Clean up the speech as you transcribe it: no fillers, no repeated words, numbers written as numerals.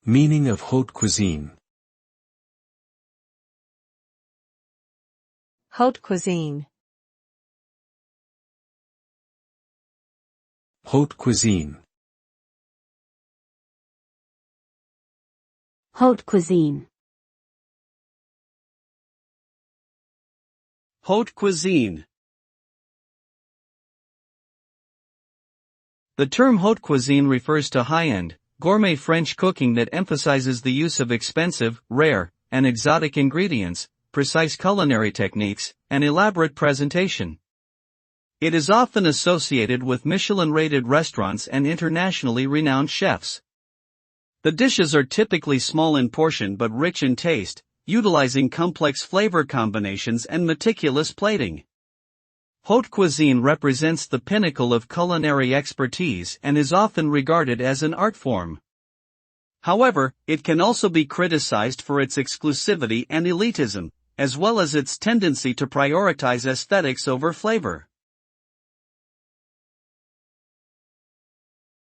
Meaning of haute cuisine. Haute cuisine. Haute cuisine. Haute cuisine. Haute cuisine. The term haute cuisine refers to high-end, gourmet French cooking that emphasizes the use of expensive, rare, and exotic ingredients, precise culinary techniques, and elaborate presentation. It is often associated with Michelin-rated restaurants and internationally renowned chefs. The dishes are typically small in portion but rich in taste, utilizing complex flavor combinations and meticulous plating. Haute cuisine represents the pinnacle of culinary expertise and is often regarded as an art form. However, it can also be criticized for its exclusivity and elitism, as well as its tendency to prioritize aesthetics over flavor.